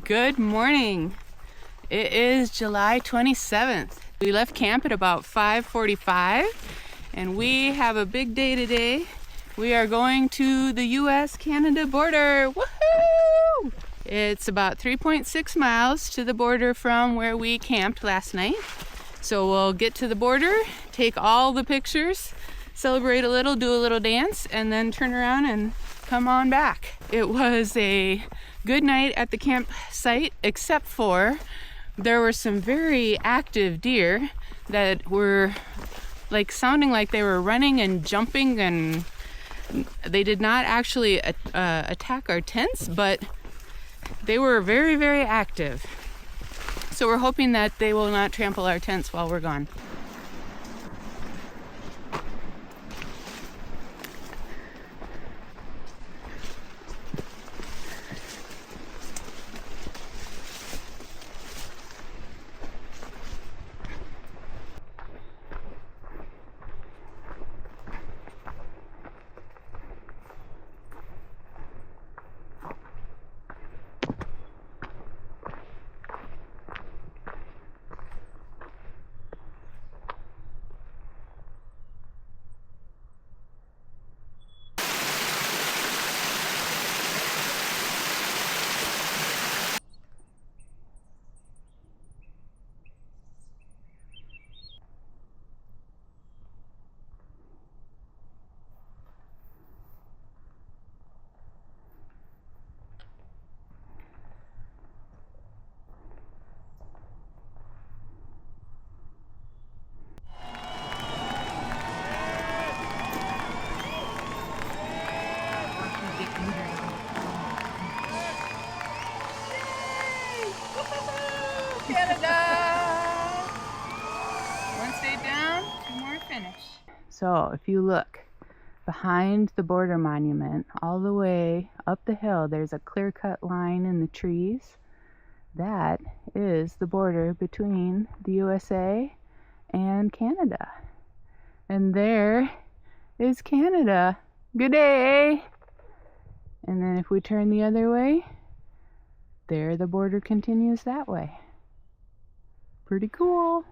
Good morning. It is July 27th. We left camp at about 5:45 and we have a big day today. We are going to the US-Canada border. Woohoo! It's about 3.6 miles to the border from where we camped last night. So we'll get to the border, take all the pictures, celebrate a little, do a little dance, and then turn around and come on back. It was a good night at the campsite, except for there were some very active deer that were like sounding like they were running and jumping, and they did not actually attack our tents, but they were very, very active. So we're hoping that they will not trample our tents while we're gone. Canada! One stayed down, two more finish. So if you look behind the border monument, all the way up the hill, there's a clear-cut line in the trees. That is the border between the USA and Canada. And there is Canada. Good day! And then if we turn the other way, there the border continues that way. Pretty cool.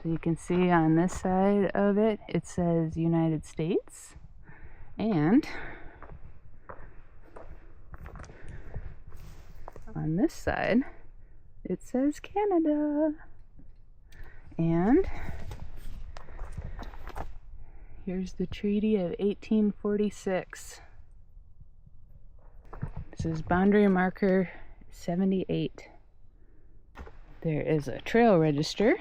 So you can see on this side of it, it says United States, and on this side it says Canada. And here's the Treaty of 1846. This is boundary marker 78. There is a trail register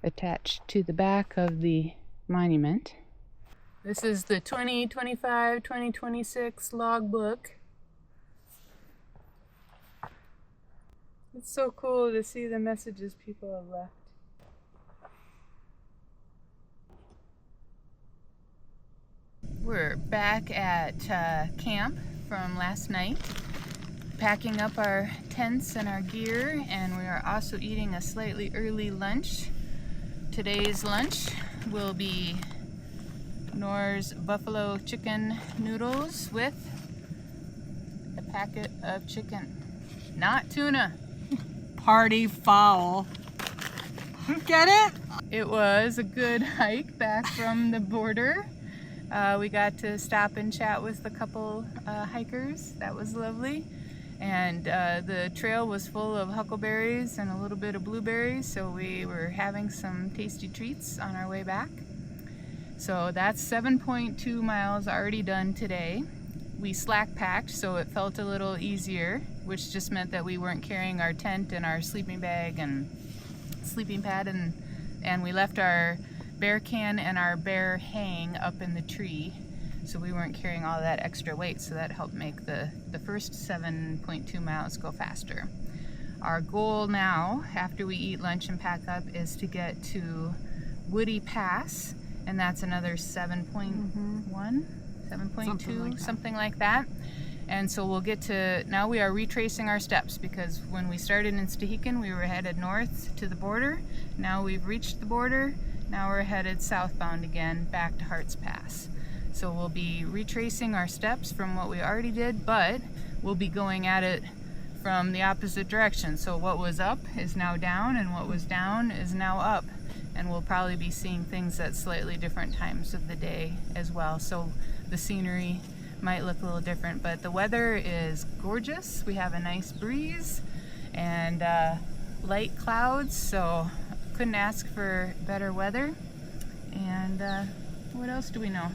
attached to the back of the monument. This is the 2025-2026 logbook. It's so cool to see the messages people have left. We're back at camp from last night, packing up our tents and our gear, and we are also eating a slightly early lunch. Today's lunch will be Nor's buffalo chicken noodles with a packet of chicken. Not tuna. Party foul. Get it? It was a good hike back from the border. We got to stop and chat with a couple hikers. That was lovely. And the trail was full of huckleberries and a little bit of blueberries, so we were having some tasty treats on our way back. So that's 7.2 miles already done today. We slack packed, so it felt a little easier, which just meant that we weren't carrying our tent and our sleeping bag and sleeping pad, and we left our bear can and our bear hang up in the tree, so we weren't carrying all that extra weight, so that helped make the first 7.2 miles go faster. Our goal now, after we eat lunch and pack up, is to get to Woody Pass, and that's another 7.1, 7.2, something like that. And so we'll get to, now we are retracing our steps, because when we started in Stehekin, we were headed north to the border. Now we've reached the border. Now we're headed southbound again, back to Hart's Pass. So we'll be retracing our steps from what we already did, but we'll be going at it from the opposite direction. So what was up is now down, and what was down is now up. And we'll probably be seeing things at slightly different times of the day as well. So the scenery might look a little different, but the weather is gorgeous. We have a nice breeze and light clouds, so couldn't ask for better weather. And what else do we know?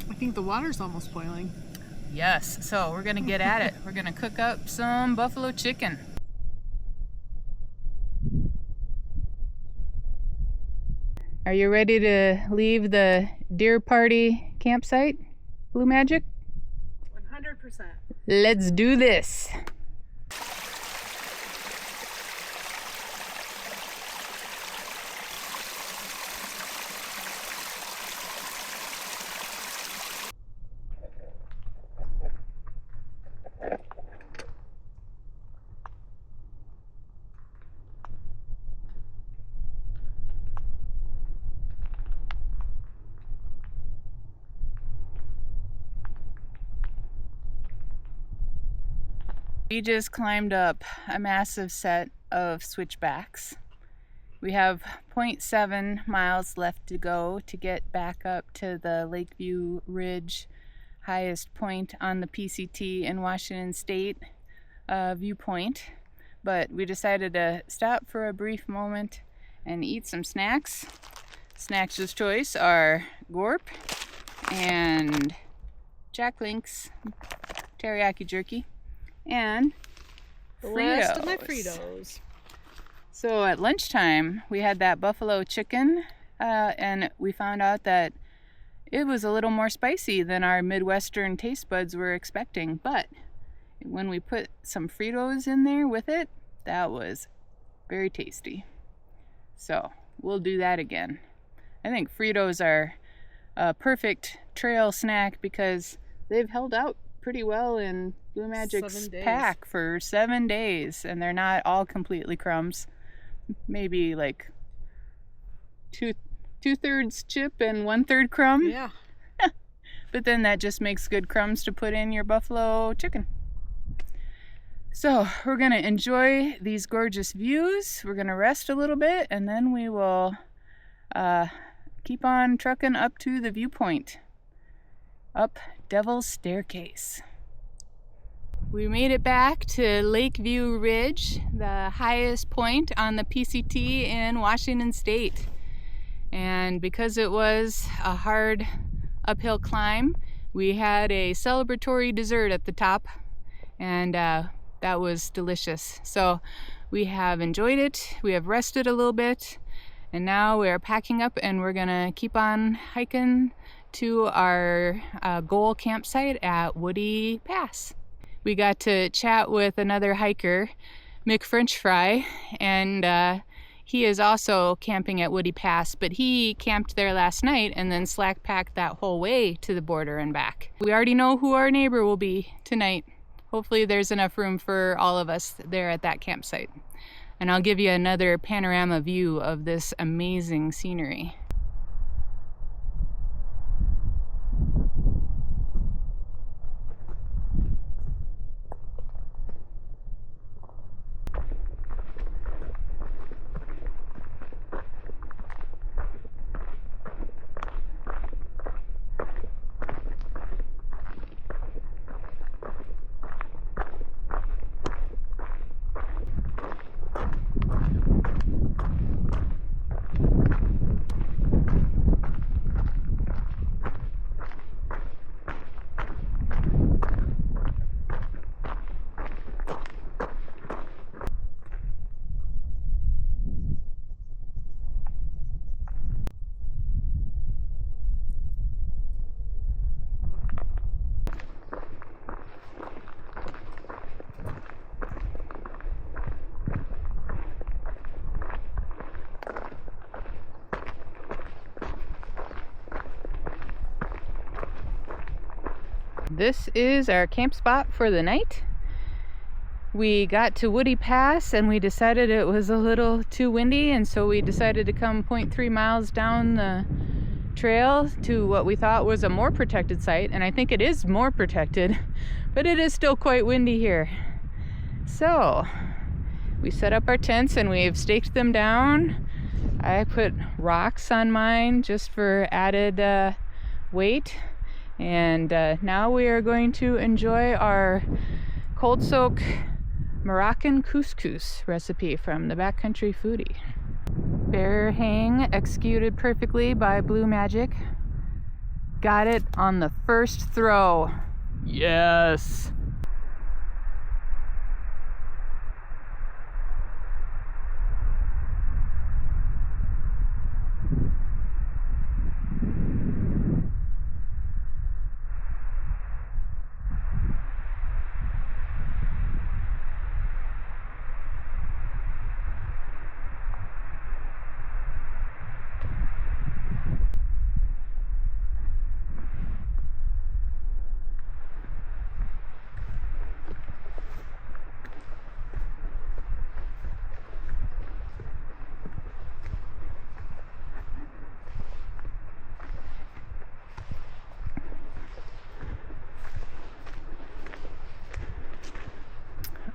I think the water's almost boiling. Yes, so we're gonna get at it. We're gonna cook up some buffalo chicken. Are you ready to leave the deer party campsite, Blue Magic? 100%. Let's do this. We just climbed up a massive set of switchbacks. We have 0.7 miles left to go to get back up to the Lakeview Ridge, highest point on the PCT in Washington State viewpoint. But we decided to stop for a brief moment and eat some snacks. Snacks of choice are Gorp and Jack Link's teriyaki jerky. And The Fritos. last of my Fritos. So at lunchtime, we had that buffalo chicken, and we found out that it was a little more spicy than our Midwestern taste buds were expecting. But when we put some Fritos in there with it, that was very tasty. So we'll do that again. I think Fritos are a perfect trail snack because they've held out pretty well in Blue Magic's 7 days. pack for 7 days, and they're not all completely crumbs. Maybe like two-thirds chip and 1/3 crumb. Yeah. But then that just makes good crumbs to put in your buffalo chicken. So we're gonna enjoy these gorgeous views. We're gonna rest a little bit, and then we will keep on trucking up to the viewpoint, up Devil's Staircase. We made it back to Lakeview Ridge, the highest point on the PCT in Washington State. And because it was a hard uphill climb, we had a celebratory dessert at the top, and that was delicious. So we have enjoyed it, we have rested a little bit, and now we're packing up and we're gonna keep on hiking to our goal campsite at Woody Pass. We got to chat with another hiker, Mick French Fry, and he is also camping at Woody Pass, but he camped there last night and then slack packed that whole way to the border and back. We already know who our neighbor will be tonight. Hopefully there's enough room for all of us there at that campsite. And I'll give you another panorama view of this amazing scenery. This is our camp spot for the night. We got to Woody Pass and we decided it was a little too windy, and so we decided to come 0.3 miles down the trail to what we thought was a more protected site, and I think it is more protected, but it is still quite windy here. So we set up our tents and we've staked them down. I put rocks on mine just for added weight. And now we are going to enjoy our cold soak Moroccan couscous recipe from the Backcountry Foodie. Bear hang executed perfectly by Blue Magic. Got it on the first throw. Yes!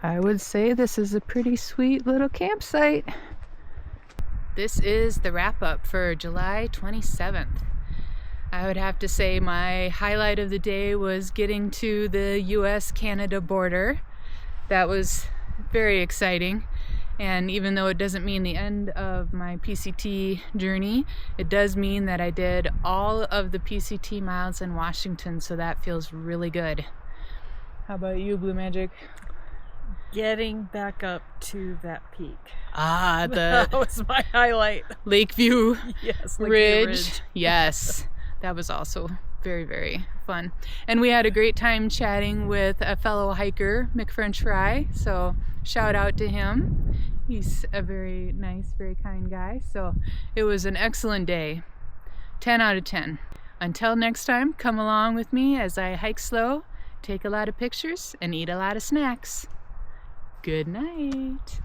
I would say this is a pretty sweet little campsite. This is the wrap-up for July 27th. I would have to say my highlight of the day was getting to the US-Canada border. That was very exciting. And even though it doesn't mean the end of my PCT journey, it does mean that I did all of the PCT miles in Washington, so that feels really good. How about you, Blue Magic? Getting back up to that peak. Ah, That was my highlight. Lakeview Yes, Ridge. Yes, that was also very, very fun. And we had a great time chatting with a fellow hiker, Mick French Fry, so shout out to him. He's a very nice, very kind guy. So it was an excellent day. 10 out of 10. Until next time, come along with me as I hike slow, take a lot of pictures, and eat a lot of snacks. Good night.